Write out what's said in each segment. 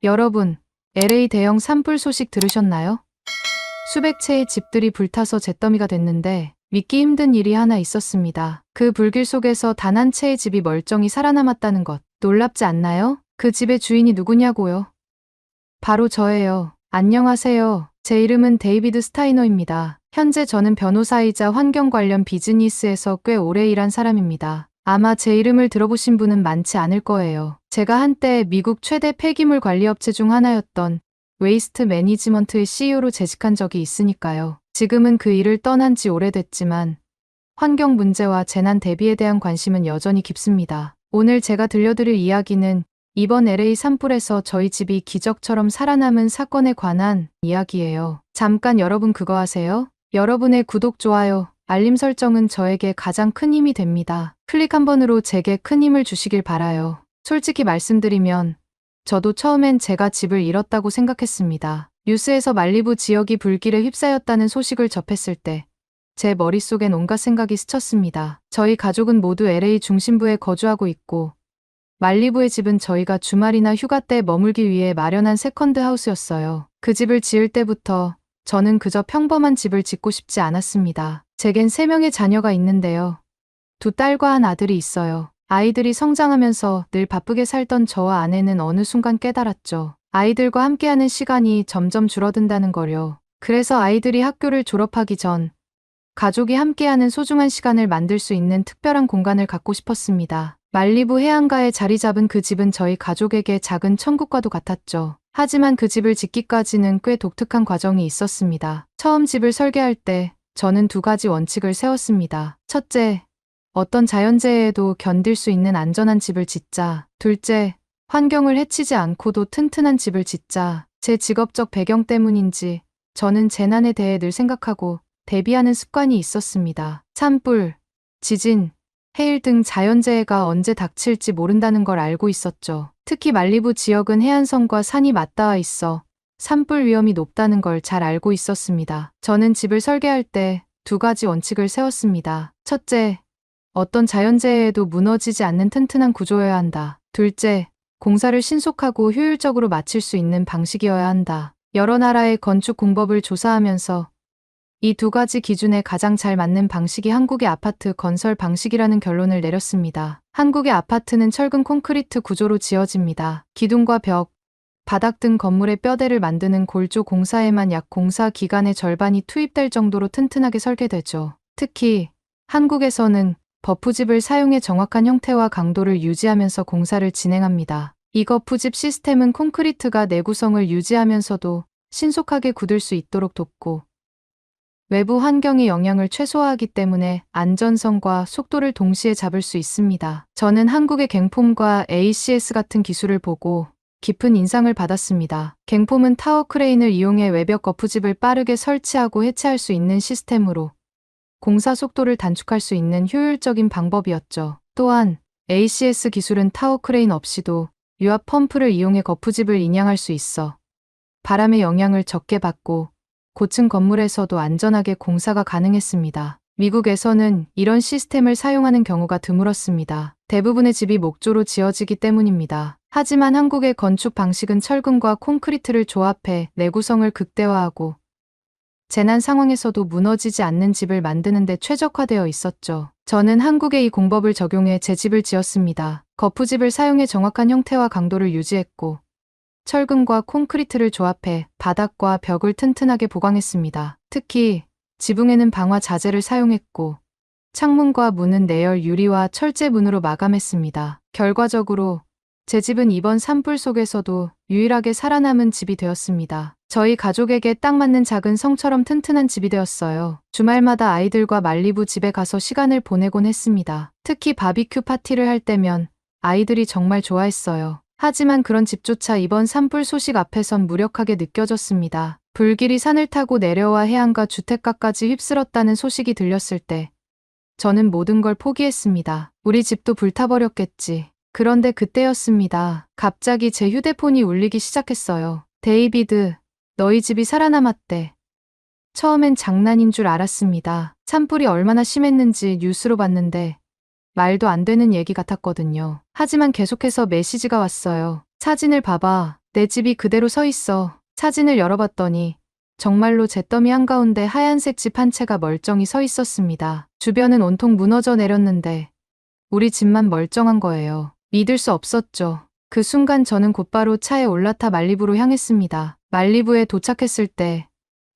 여러분, LA 대형 산불 소식 들으셨나요? 수백 채의 집들이 불타서 잿더미가 됐는데 믿기 힘든 일이 하나 있었습니다. 그 불길 속에서 단 한 채의 집이 멀쩡히 살아남았다는 것. 놀랍지 않나요? 그 집의 주인이 누구냐고요? 바로 저예요. 안녕하세요. 제 이름은 데이비드 스타이너입니다. 현재 저는 변호사이자 환경 관련 비즈니스에서 꽤 오래 일한 사람입니다. 아마 제 이름을 들어보신 분은 많지 않을 거예요. 제가 한때 미국 최대 폐기물 관리업체 중 하나였던 웨이스트 매니지먼트의 CEO로 재직한 적이 있으니까요. 지금은 그 일을 떠난 지 오래됐지만 환경 문제와 재난 대비에 대한 관심은 여전히 깊습니다. 오늘 제가 들려드릴 이야기는 이번 LA 산불에서 저희 집이 기적처럼 살아남은 사건에 관한 이야기예요. 잠깐 여러분 그거 아세요? 여러분의 구독, 좋아요, 알림 설정은 저에게 가장 큰 힘이 됩니다. 클릭 한 번으로 제게 큰 힘을 주시길 바라요. 솔직히 말씀드리면 저도 처음엔 제가 집을 잃었다고 생각했습니다. 뉴스에서 말리부 지역이 불길에 휩싸였다는 소식을 접했을 때 제 머릿속엔 온갖 생각이 스쳤습니다. 저희 가족은 모두 LA 중심부에 거주하고 있고 말리부의 집은 저희가 주말이나 휴가 때 머물기 위해 마련한 세컨드 하우스였어요. 그 집을 지을 때부터 저는 그저 평범한 집을 짓고 싶지 않았습니다. 제겐 3명의 자녀가 있는데요. 2딸과 한 아들이 있어요. 아이들이 성장하면서 늘 바쁘게 살던 저와 아내는 어느 순간 깨달았죠. 아이들과 함께하는 시간이 점점 줄어든다는 거요. 그래서 아이들이 학교를 졸업하기 전 가족이 함께하는 소중한 시간을 만들 수 있는 특별한 공간을 갖고 싶었습니다. 말리부 해안가에 자리 잡은 그 집은 저희 가족에게 작은 천국과도 같았죠. 하지만 그 집을 짓기까지는 꽤 독특한 과정이 있었습니다. 처음 집을 설계할 때 저는 2가지 원칙을 세웠습니다. 첫째, 어떤 자연재해에도 견딜 수 있는 안전한 집을 짓자. 둘째, 환경을 해치지 않고도 튼튼한 집을 짓자. 제 직업적 배경 때문인지 저는 재난에 대해 늘 생각하고 대비하는 습관이 있었습니다. 산불, 지진, 해일 등 자연재해가 언제 닥칠지 모른다는 걸 알고 있었죠. 특히 말리부 지역은 해안선과 산이 맞닿아 있어 산불 위험이 높다는 걸 잘 알고 있었습니다. 저는 집을 설계할 때 2가지 원칙을 세웠습니다. 첫째, 어떤 자연재해에도 무너지지 않는 튼튼한 구조여야 한다. 둘째, 공사를 신속하고 효율적으로 마칠 수 있는 방식이어야 한다. 여러 나라의 건축 공법을 조사하면서 이 2가지 기준에 가장 잘 맞는 방식이 한국의 아파트 건설 방식이라는 결론을 내렸습니다. 한국의 아파트는 철근 콘크리트 구조로 지어집니다. 기둥과 벽, 바닥 등 건물의 뼈대를 만드는 골조 공사에만 약 공사 기간의 절반이 투입될 정도로 튼튼하게 설계되죠. 특히 한국에서는 버프집을 사용해 정확한 형태와 강도를 유지하면서 공사를 진행합니다. 이 거푸집 시스템은 콘크리트가 내구성을 유지하면서도 신속하게 굳을 수 있도록 돕고 외부 환경의 영향을 최소화하기 때문에 안전성과 속도를 동시에 잡을 수 있습니다. 저는 한국의 갱폼과 ACS 같은 기술을 보고 깊은 인상을 받았습니다. 갱폼은 타워 크레인을 이용해 외벽 거푸집을 빠르게 설치하고 해체할 수 있는 시스템으로 공사 속도를 단축할 수 있는 효율적인 방법이었죠. 또한 ACS 기술은 타워 크레인 없이도 유압 펌프를 이용해 거푸집을 인양할 수 있어 바람의 영향을 적게 받고 고층 건물에서도 안전하게 공사가 가능했습니다. 미국에서는 이런 시스템을 사용하는 경우가 드물었습니다. 대부분의 집이 목조로 지어지기 때문입니다. 하지만 한국의 건축 방식은 철근과 콘크리트를 조합해 내구성을 극대화하고 재난 상황에서도 무너지지 않는 집을 만드는 데 최적화되어 있었죠. 저는 한국의 이 공법을 적용해 제 집을 지었습니다. 거푸집을 사용해 정확한 형태와 강도를 유지했고 철근과 콘크리트를 조합해 바닥과 벽을 튼튼하게 보강했습니다. 특히 지붕에는 방화 자재를 사용했고 창문과 문은 내열 유리와 철제 문으로 마감했습니다. 결과적으로 제 집은 이번 산불 속에서도 유일하게 살아남은 집이 되었습니다. 저희 가족에게 딱 맞는 작은 성처럼 튼튼한 집이 되었어요. 주말마다 아이들과 말리부 집에 가서 시간을 보내곤 했습니다. 특히 바비큐 파티를 할 때면 아이들이 정말 좋아했어요. 하지만 그런 집조차 이번 산불 소식 앞에선 무력하게 느껴졌습니다. 불길이 산을 타고 내려와 해안가 주택가까지 휩쓸었다는 소식이 들렸을 때 저는 모든 걸 포기했습니다. 우리 집도 불타버렸겠지. 그런데 그때였습니다. 갑자기 제 휴대폰이 울리기 시작했어요. 데이비드, 너희 집이 살아남았대. 처음엔 장난인 줄 알았습니다. 산불이 얼마나 심했는지 뉴스로 봤는데 말도 안 되는 얘기 같았거든요. 하지만 계속해서 메시지가 왔어요. 사진을 봐봐. 내 집이 그대로 서 있어. 사진을 열어봤더니 정말로 잿더미 한가운데 하얀색 집 한 채가 멀쩡히 서 있었습니다. 주변은 온통 무너져 내렸는데 우리 집만 멀쩡한 거예요. 믿을 수 없었죠. 그 순간 저는 곧바로 차에 올라타 말리부로 향했습니다. 말리부에 도착했을 때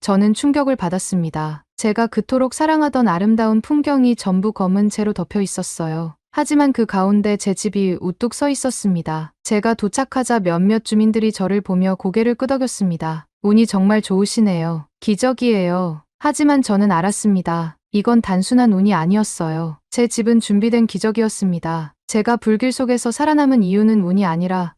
저는 충격을 받았습니다. 제가 그토록 사랑하던 아름다운 풍경이 전부 검은 채로 덮여 있었어요. 하지만 그 가운데 제 집이 우뚝 서 있었습니다. 제가 도착하자 몇몇 주민들이 저를 보며 고개를 끄덕였습니다. 운이 정말 좋으시네요. 기적이에요. 하지만 저는 알았습니다. 이건 단순한 운이 아니었어요. 제 집은 준비된 기적이었습니다. 제가 불길 속에서 살아남은 이유는 운이 아니라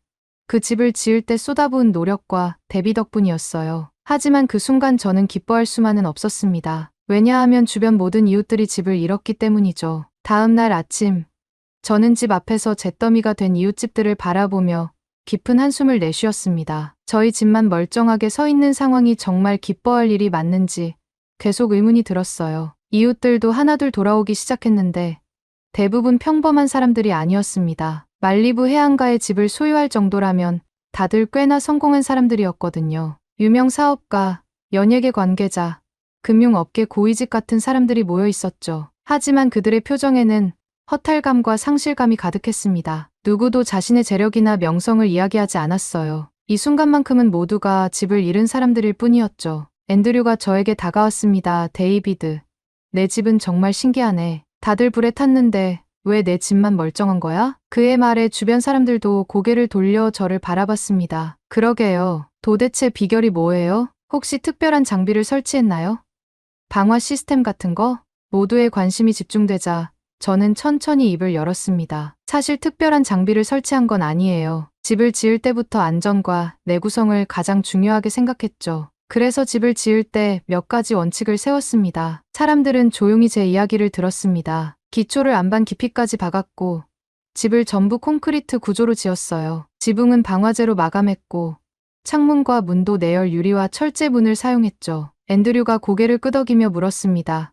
그 집을 지을 때 쏟아부은 노력과 대비 덕분이었어요. 하지만 그 순간 저는 기뻐할 수만은 없었습니다. 왜냐하면 주변 모든 이웃들이 집을 잃었기 때문이죠. 다음 날 아침, 저는 집 앞에서 잿더미가 된 이웃집들을 바라보며 깊은 한숨을 내쉬었습니다. 저희 집만 멀쩡하게 서 있는 상황이 정말 기뻐할 일이 맞는지 계속 의문이 들었어요. 이웃들도 하나둘 돌아오기 시작했는데 대부분 평범한 사람들이 아니었습니다. 말리부 해안가에 집을 소유할 정도라면 다들 꽤나 성공한 사람들이었거든요. 유명 사업가, 연예계 관계자, 금융업계 고위직 같은 사람들이 모여 있었죠. 하지만 그들의 표정에는 허탈감과 상실감이 가득했습니다. 누구도 자신의 재력이나 명성을 이야기하지 않았어요. 이 순간만큼은 모두가 집을 잃은 사람들일 뿐이었죠. 앤드류가 저에게 다가왔습니다. 데이비드, 내 집은 정말 신기하네. 다들 불에 탔는데 왜 내 집만 멀쩡한 거야? 그의 말에 주변 사람들도 고개를 돌려 저를 바라봤습니다. 그러게요. 도대체 비결이 뭐예요? 혹시 특별한 장비를 설치했나요? 방화 시스템 같은 거? 모두의 관심이 집중되자 저는 천천히 입을 열었습니다. 사실 특별한 장비를 설치한 건 아니에요. 집을 지을 때부터 안전과 내구성을 가장 중요하게 생각했죠. 그래서 집을 지을 때 몇 가지 원칙을 세웠습니다. 사람들은 조용히 제 이야기를 들었습니다. 기초를 안반 깊이까지 박았고 집을 전부 콘크리트 구조로 지었어요. 지붕은 방화제로 마감했고 창문과 문도 내열 유리와 철제 문을 사용했죠. 앤드류가 고개를 끄덕이며 물었습니다.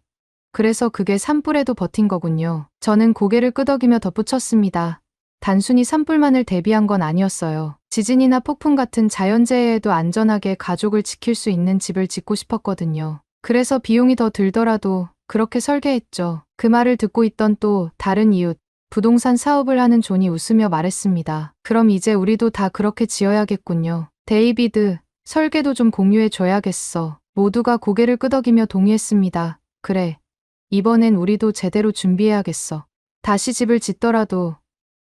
그래서 그게 산불에도 버틴 거군요. 저는 고개를 끄덕이며 덧붙였습니다. 단순히 산불만을 대비한 건 아니었어요. 지진이나 폭풍 같은 자연재해에도 안전하게 가족을 지킬 수 있는 집을 짓고 싶었거든요. 그래서 비용이 더 들더라도 그렇게 설계했죠. 그 말을 듣고 있던 또 다른 이웃, 부동산 사업을 하는 존이 웃으며 말했습니다. 그럼 이제 우리도 다 그렇게 지어야겠군요. 데이비드, 설계도 좀 공유해 줘야겠어. 모두가 고개를 끄덕이며 동의했습니다. 그래. 이번엔 우리도 제대로 준비해야겠어. 다시 집을 짓더라도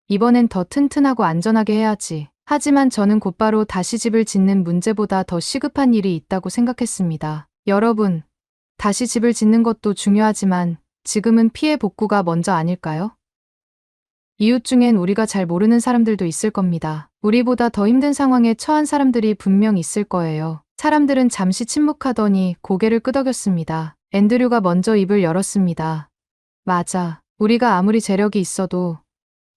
이번엔 더 튼튼하고 안전하게 해야지. 하지만 저는 곧바로 다시 집을 짓는 문제보다 더 시급한 일이 있다고 생각했습니다. 여러분, 다시 집을 짓는 것도 중요하지만 지금은 피해 복구가 먼저 아닐까요? 이웃 중엔 우리가 잘 모르는 사람들도 있을 겁니다. 우리보다 더 힘든 상황에 처한 사람들이 분명 있을 거예요. 사람들은 잠시 침묵하더니 고개를 끄덕였습니다. 앤드류가 먼저 입을 열었습니다. 맞아. 우리가 아무리 재력이 있어도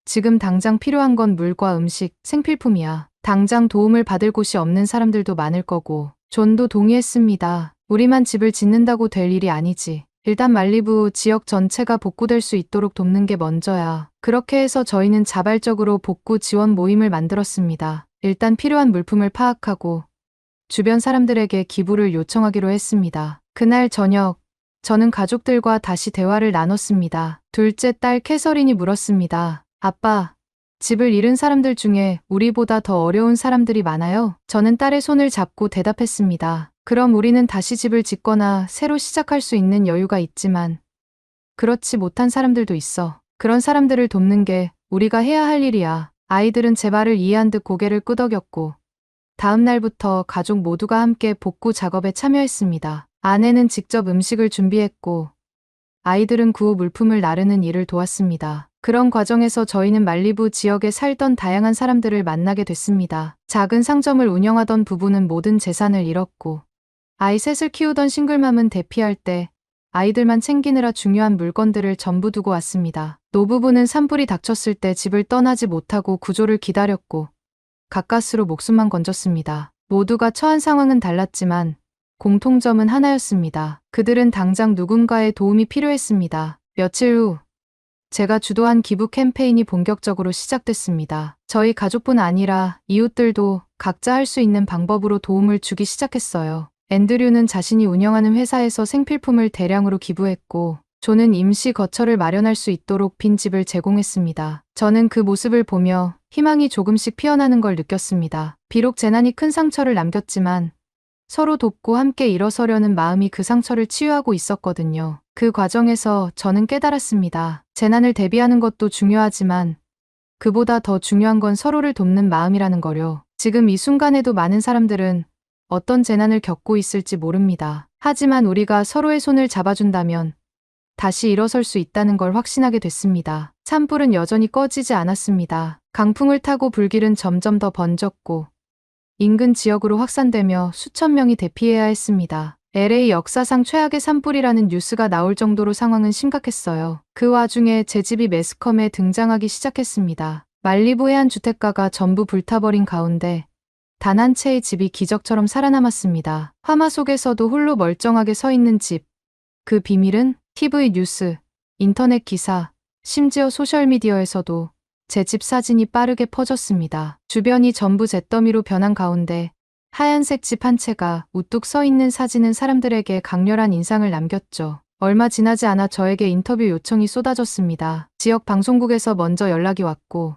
지금 당장 필요한 건 물과 음식, 생필품이야. 당장 도움을 받을 곳이 없는 사람들도 많을 거고. 존도 동의했습니다. 우리만 집을 짓는다고 될 일이 아니지. 일단 말리부 지역 전체가 복구될 수 있도록 돕는 게 먼저야. 그렇게 해서 저희는 자발적으로 복구 지원 모임을 만들었습니다. 일단 필요한 물품을 파악하고 주변 사람들에게 기부를 요청하기로 했습니다. 그날 저녁, 저는 가족들과 다시 대화를 나눴습니다. 둘째 딸 캐서린이 물었습니다. 아빠, 집을 잃은 사람들 중에 우리보다 더 어려운 사람들이 많아요? 저는 딸의 손을 잡고 대답했습니다. 그럼 우리는 다시 집을 짓거나 새로 시작할 수 있는 여유가 있지만 그렇지 못한 사람들도 있어. 그런 사람들을 돕는 게 우리가 해야 할 일이야. 아이들은 제 말을 이해한 듯 고개를 끄덕였고 다음 날부터 가족 모두가 함께 복구 작업에 참여했습니다. 아내는 직접 음식을 준비했고 아이들은 구호 물품을 나르는 일을 도왔습니다. 그런 과정에서 저희는 말리부 지역에 살던 다양한 사람들을 만나게 됐습니다. 작은 상점을 운영하던 부부는 모든 재산을 잃었고 아이 셋을 키우던 싱글맘은 대피할 때 아이들만 챙기느라 중요한 물건들을 전부 두고 왔습니다. 노부부는 산불이 닥쳤을 때 집을 떠나지 못하고 구조를 기다렸고 가까스로 목숨만 건졌습니다. 모두가 처한 상황은 달랐지만 공통점은 하나였습니다. 그들은 당장 누군가의 도움이 필요했습니다. 며칠 후 제가 주도한 기부 캠페인이 본격적으로 시작됐습니다. 저희 가족뿐 아니라 이웃들도 각자 할 수 있는 방법으로 도움을 주기 시작했어요. 앤드류는 자신이 운영하는 회사에서 생필품을 대량으로 기부했고, 조는 임시 거처를 마련할 수 있도록 빈집을 제공했습니다. 저는 그 모습을 보며 희망이 조금씩 피어나는 걸 느꼈습니다. 비록 재난이 큰 상처를 남겼지만 서로 돕고 함께 일어서려는 마음이 그 상처를 치유하고 있었거든요. 그 과정에서 저는 깨달았습니다. 재난을 대비하는 것도 중요하지만 그보다 더 중요한 건 서로를 돕는 마음이라는 거요. 지금 이 순간에도 많은 사람들은 어떤 재난을 겪고 있을지 모릅니다. 하지만 우리가 서로의 손을 잡아준다면 다시 일어설 수 있다는 걸 확신하게 됐습니다. 산불은 여전히 꺼지지 않았습니다. 강풍을 타고 불길은 점점 더 번졌고 인근 지역으로 확산되며 수천 명이 대피해야 했습니다. LA 역사상 최악의 산불이라는 뉴스가 나올 정도로 상황은 심각했어요. 그 와중에 제 집이 매스컴에 등장하기 시작했습니다. 말리부 해안 주택가가 전부 불타버린 가운데 단 한 채의 집이 기적처럼 살아남았습니다. 화마 속에서도 홀로 멀쩡하게 서 있는 집. 그 비밀은 TV 뉴스, 인터넷 기사, 심지어 소셜미디어에서도 제 집 사진이 빠르게 퍼졌습니다. 주변이 전부 잿더미로 변한 가운데 하얀색 집 한 채가 우뚝 서 있는 사진은 사람들에게 강렬한 인상을 남겼죠. 얼마 지나지 않아 저에게 인터뷰 요청이 쏟아졌습니다. 지역 방송국에서 먼저 연락이 왔고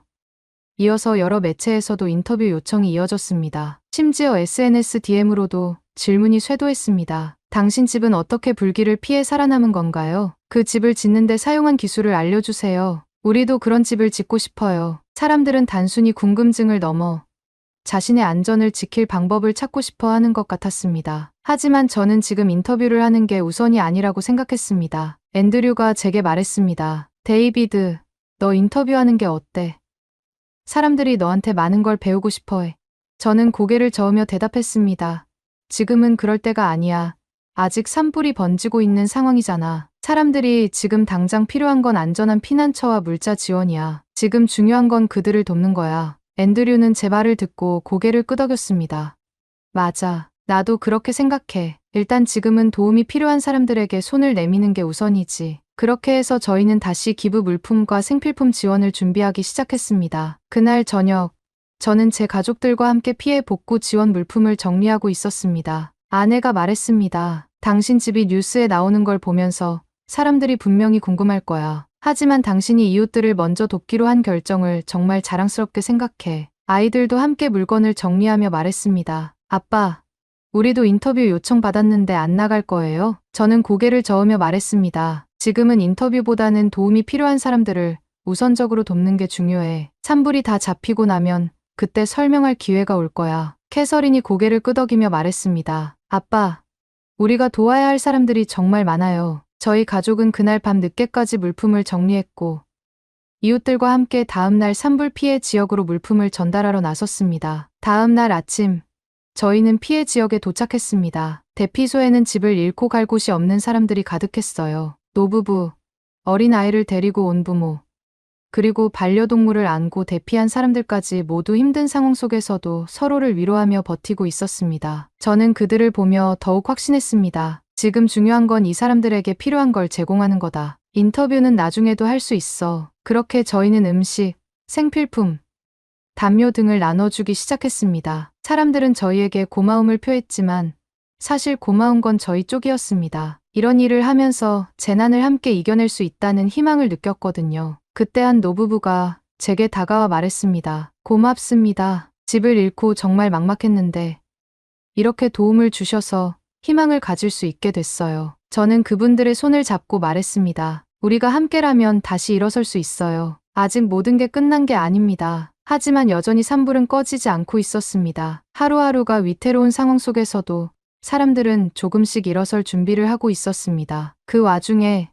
이어서 여러 매체에서도 인터뷰 요청이 이어졌습니다. 심지어 SNS DM으로도 질문이 쇄도했습니다. 당신 집은 어떻게 불길을 피해 살아남은 건가요? 그 집을 짓는데 사용한 기술을 알려주세요. 우리도 그런 집을 짓고 싶어요. 사람들은 단순히 궁금증을 넘어 자신의 안전을 지킬 방법을 찾고 싶어 하는 것 같았습니다. 하지만 저는 지금 인터뷰를 하는 게 우선이 아니라고 생각했습니다. 앤드류가 제게 말했습니다. 데이비드, 너 인터뷰하는 게 어때? 사람들이 너한테 많은 걸 배우고 싶어 해. 저는 고개를 저으며 대답했습니다. 지금은 그럴 때가 아니야. 아직 산불이 번지고 있는 상황이잖아. 사람들이 지금 당장 필요한 건 안전한 피난처와 물자 지원이야. 지금 중요한 건 그들을 돕는 거야. 앤드류는 제 말을 듣고 고개를 끄덕였습니다. 맞아. 나도 그렇게 생각해. 일단 지금은 도움이 필요한 사람들에게 손을 내미는 게 우선이지. 그렇게 해서 저희는 다시 기부 물품과 생필품 지원을 준비하기 시작했습니다. 그날 저녁, 저는 제 가족들과 함께 피해 복구 지원 물품을 정리하고 있었습니다. 아내가 말했습니다. 당신 집이 뉴스에 나오는 걸 보면서 사람들이 분명히 궁금할 거야. 하지만 당신이 이웃들을 먼저 돕기로 한 결정을 정말 자랑스럽게 생각해. 아이들도 함께 물건을 정리하며 말했습니다. 아빠, 우리도 인터뷰 요청 받았는데 안 나갈 거예요? 저는 고개를 저으며 말했습니다. 지금은 인터뷰보다는 도움이 필요한 사람들을 우선적으로 돕는 게 중요해. 산불이 다 잡히고 나면 그때 설명할 기회가 올 거야. 캐서린이 고개를 끄덕이며 말했습니다. 아빠, 우리가 도와야 할 사람들이 정말 많아요. 저희 가족은 그날 밤 늦게까지 물품을 정리했고 이웃들과 함께 다음날 산불 피해 지역으로 물품을 전달하러 나섰습니다. 다음날 아침, 저희는 피해 지역에 도착했습니다. 대피소에는 집을 잃고 갈 곳이 없는 사람들이 가득했어요. 노부부, 어린아이를 데리고 온 부모, 그리고 반려동물을 안고 대피한 사람들까지 모두 힘든 상황 속에서도 서로를 위로하며 버티고 있었습니다. 저는 그들을 보며 더욱 확신했습니다. 지금 중요한 건 이 사람들에게 필요한 걸 제공하는 거다. 인터뷰는 나중에도 할 수 있어. 그렇게 저희는 음식, 생필품, 담요 등을 나눠주기 시작했습니다. 사람들은 저희에게 고마움을 표했지만 사실 고마운 건 저희 쪽이었습니다. 이런 일을 하면서 재난을 함께 이겨낼 수 있다는 희망을 느꼈거든요. 그때 한 노부부가 제게 다가와 말했습니다. 고맙습니다. 집을 잃고 정말 막막했는데 이렇게 도움을 주셔서 희망을 가질 수 있게 됐어요. 저는 그분들의 손을 잡고 말했습니다. 우리가 함께라면 다시 일어설 수 있어요. 아직 모든 게 끝난 게 아닙니다. 하지만 여전히 산불은 꺼지지 않고 있었습니다. 하루하루가 위태로운 상황 속에서도 사람들은 조금씩 일어설 준비를 하고 있었습니다. 그 와중에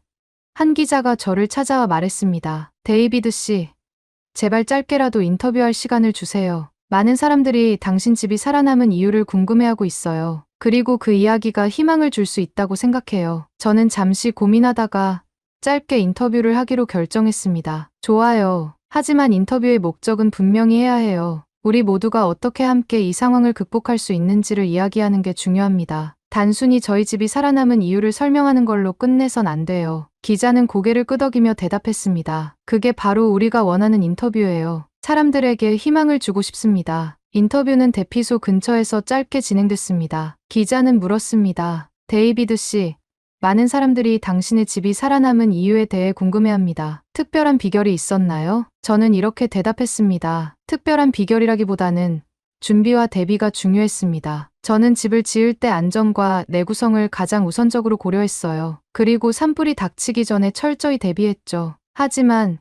한 기자가 저를 찾아와 말했습니다. 데이비드 씨, 제발 짧게라도 인터뷰할 시간을 주세요. 많은 사람들이 당신 집이 살아남은 이유를 궁금해하고 있어요. 그리고 그 이야기가 희망을 줄 수 있다고 생각해요. 저는 잠시 고민하다가 짧게 인터뷰를 하기로 결정했습니다. 좋아요. 하지만 인터뷰의 목적은 분명히 해야 해요. 우리 모두가 어떻게 함께 이 상황을 극복할 수 있는지를 이야기하는 게 중요합니다. 단순히 저희 집이 살아남은 이유를 설명하는 걸로 끝내선 안 돼요. 기자는 고개를 끄덕이며 대답했습니다. 그게 바로 우리가 원하는 인터뷰예요. 사람들에게 희망을 주고 싶습니다. 인터뷰는 대피소 근처에서 짧게 진행됐습니다. 기자는 물었습니다. 데이비드 씨, 많은 사람들이 당신의 집이 살아남은 이유에 대해 궁금해합니다. 특별한 비결이 있었나요? 저는 이렇게 대답했습니다. 특별한 비결이라기보다는 준비와 대비가 중요했습니다. 저는 집을 지을 때 안전과 내구성을 가장 우선적으로 고려했어요. 그리고 산불이 닥치기 전에 철저히 대비했죠. 하지만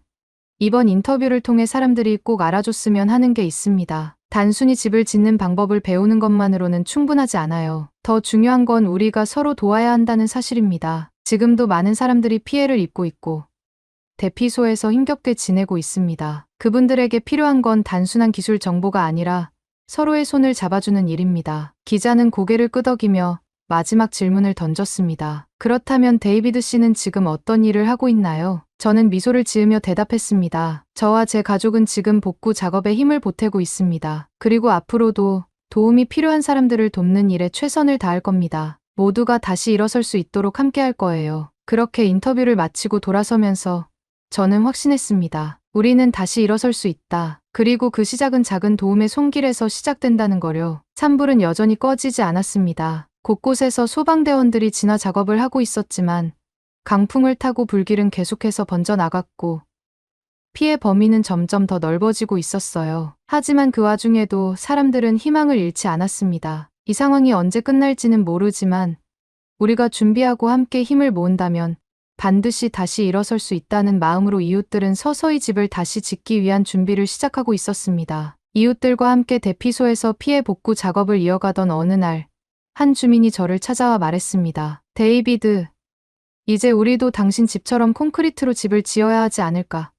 이번 인터뷰를 통해 사람들이 꼭 알아줬으면 하는 게 있습니다. 단순히 집을 짓는 방법을 배우는 것만으로는 충분하지 않아요. 더 중요한 건 우리가 서로 도와야 한다는 사실입니다. 지금도 많은 사람들이 피해를 입고 있고 대피소에서 힘겹게 지내고 있습니다. 그분들에게 필요한 건 단순한 기술 정보가 아니라 서로의 손을 잡아주는 일입니다. 기자는 고개를 끄덕이며 마지막 질문을 던졌습니다. 그렇다면 데이비드 씨는 지금 어떤 일을 하고 있나요? 저는 미소를 지으며 대답했습니다. 저와 제 가족은 지금 복구 작업에 힘을 보태고 있습니다. 그리고 앞으로도 도움이 필요한 사람들을 돕는 일에 최선을 다할 겁니다. 모두가 다시 일어설 수 있도록 함께할 거예요. 그렇게 인터뷰를 마치고 돌아서면서 저는 확신했습니다. 우리는 다시 일어설 수 있다. 그리고 그 시작은 작은 도움의 손길에서 시작된다는 거요. 산불은 여전히 꺼지지 않았습니다. 곳곳에서 소방대원들이 진화 작업을 하고 있었지만 강풍을 타고 불길은 계속해서 번져나갔고 피해 범위는 점점 더 넓어지고 있었어요. 하지만 그 와중에도 사람들은 희망을 잃지 않았습니다. 이 상황이 언제 끝날지는 모르지만 우리가 준비하고 함께 힘을 모은다면 반드시 다시 일어설 수 있다는 마음으로 이웃들은 서서히 집을 다시 짓기 위한 준비를 시작하고 있었습니다. 이웃들과 함께 대피소에서 피해 복구 작업을 이어가던 어느 날, 한 주민이 저를 찾아와 말했습니다. 데이비드, 이제 우리도 당신 집처럼 콘크리트로 집을 지어야 하지 않을까?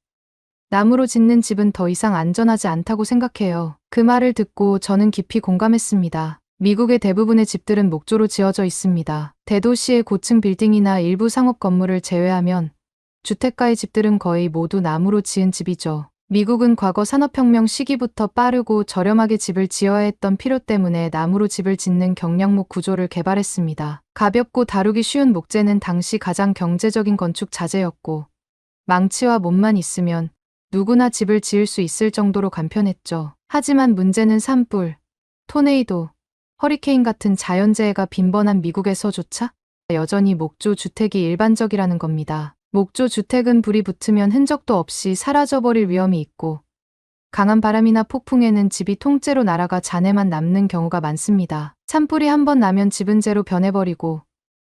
나무로 짓는 집은 더 이상 안전하지 않다고 생각해요. 그 말을 듣고 저는 깊이 공감했습니다. 미국의 대부분의 집들은 목조로 지어져 있습니다. 대도시의 고층 빌딩이나 일부 상업 건물을 제외하면 주택가의 집들은 거의 모두 나무로 지은 집이죠. 미국은 과거 산업혁명 시기부터 빠르고 저렴하게 집을 지어야 했던 필요 때문에 나무로 집을 짓는 경량목 구조를 개발했습니다. 가볍고 다루기 쉬운 목재는 당시 가장 경제적인 건축 자재였고 망치와 못만 있으면 누구나 집을 지을 수 있을 정도로 간편했죠. 하지만 문제는 산불, 토네이도, 허리케인 같은 자연재해가 빈번한 미국에서조차 여전히 목조 주택이 일반적이라는 겁니다. 목조 주택은 불이 붙으면 흔적도 없이 사라져버릴 위험이 있고 강한 바람이나 폭풍에는 집이 통째로 날아가 잔해만 남는 경우가 많습니다. 산불이 한번 나면 집은 재로 변해버리고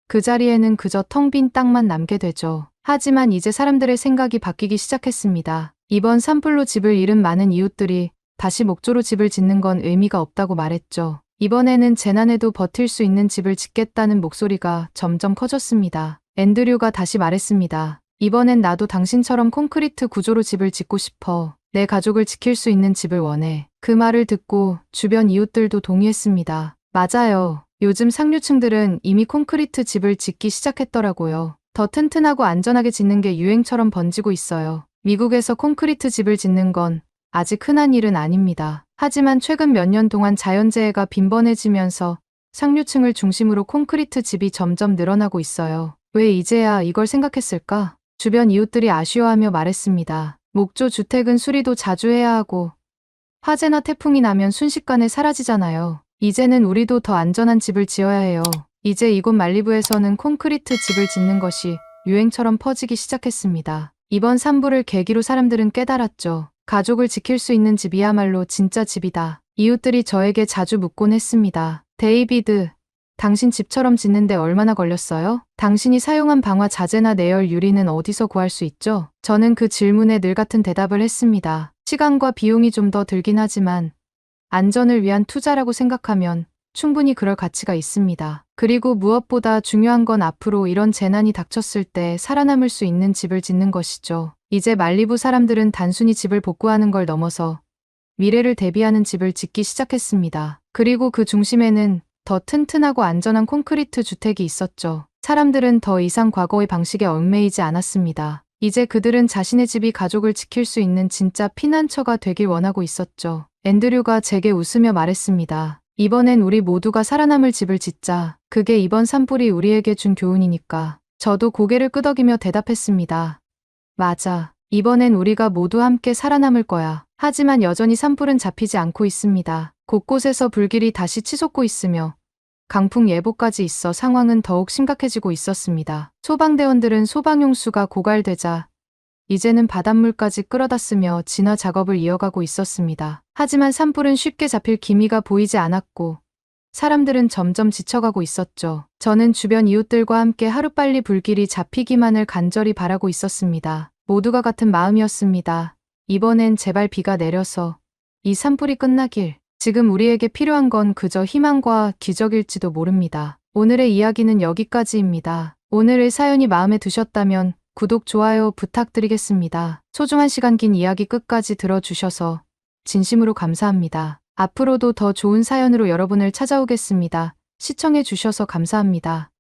그 자리에는 그저 텅 빈 땅만 남게 되죠. 하지만 이제 사람들의 생각이 바뀌기 시작했습니다. 이번 산불로 집을 잃은 많은 이웃들이 다시 목조로 집을 짓는 건 의미가 없다고 말했죠. 이번에는 재난에도 버틸 수 있는 집을 짓겠다는 목소리가 점점 커졌습니다. 앤드류가 다시 말했습니다. 이번엔 나도 당신처럼 콘크리트 구조로 집을 짓고 싶어. 내 가족을 지킬 수 있는 집을 원해. 그 말을 듣고 주변 이웃들도 동의했습니다. 맞아요. 요즘 상류층들은 이미 콘크리트 집을 짓기 시작했더라고요. 더 튼튼하고 안전하게 짓는 게 유행처럼 번지고 있어요. 미국에서 콘크리트 집을 짓는 건 아직 흔한 일은 아닙니다. 하지만 최근 몇 년 동안 자연재해가 빈번해지면서 상류층을 중심으로 콘크리트 집이 점점 늘어나고 있어요. 왜 이제야 이걸 생각했을까? 주변 이웃들이 아쉬워하며 말했습니다. 목조 주택은 수리도 자주 해야 하고 화재나 태풍이 나면 순식간에 사라지잖아요. 이제는 우리도 더 안전한 집을 지어야 해요. 이제 이곳 말리부에서는 콘크리트 집을 짓는 것이 유행처럼 퍼지기 시작했습니다. 이번 산불을 계기로 사람들은 깨달았죠. 가족을 지킬 수 있는 집이야말로 진짜 집이다. 이웃들이 저에게 자주 묻곤 했습니다. 데이비드, 당신 집처럼 짓는데 얼마나 걸렸어요? 당신이 사용한 방화 자재나 내열 유리는 어디서 구할 수 있죠? 저는 그 질문에 늘 같은 대답을 했습니다. 시간과 비용이 좀 더 들긴 하지만 안전을 위한 투자라고 생각하면 충분히 그럴 가치가 있습니다. 그리고 무엇보다 중요한 건 앞으로 이런 재난이 닥쳤을 때 살아남을 수 있는 집을 짓는 것이죠. 이제 말리부 사람들은 단순히 집을 복구하는 걸 넘어서 미래를 대비하는 집을 짓기 시작했습니다. 그리고 그 중심에는 더 튼튼하고 안전한 콘크리트 주택이 있었죠. 사람들은 더 이상 과거의 방식에 얽매이지 않았습니다. 이제 그들은 자신의 집이 가족을 지킬 수 있는 진짜 피난처가 되길 원하고 있었죠. 앤드류가 제게 웃으며 말했습니다. 이번엔 우리 모두가 살아남을 집을 짓자. 그게 이번 산불이 우리에게 준 교훈이니까. 저도 고개를 끄덕이며 대답했습니다. 맞아. 이번엔 우리가 모두 함께 살아남을 거야. 하지만 여전히 산불은 잡히지 않고 있습니다. 곳곳에서 불길이 다시 치솟고 있으며 강풍 예보까지 있어 상황은 더욱 심각해지고 있었습니다. 소방대원들은 소방용수가 고갈되자 이제는 바닷물까지 끌어다 쓰며 진화 작업을 이어가고 있었습니다. 하지만 산불은 쉽게 잡힐 기미가 보이지 않았고 사람들은 점점 지쳐가고 있었죠. 저는 주변 이웃들과 함께 하루빨리 불길이 잡히기만을 간절히 바라고 있었습니다. 모두가 같은 마음이었습니다. 이번엔 제발 비가 내려서 이 산불이 끝나길. 지금 우리에게 필요한 건 그저 희망과 기적일지도 모릅니다. 오늘의 이야기는 여기까지입니다. 오늘의 사연이 마음에 드셨다면 구독, 좋아요 부탁드리겠습니다. 소중한 시간 긴 이야기 끝까지 들어주셔서 진심으로 감사합니다. 앞으로도 더 좋은 사연으로 여러분을 찾아오겠습니다. 시청해 주셔서 감사합니다.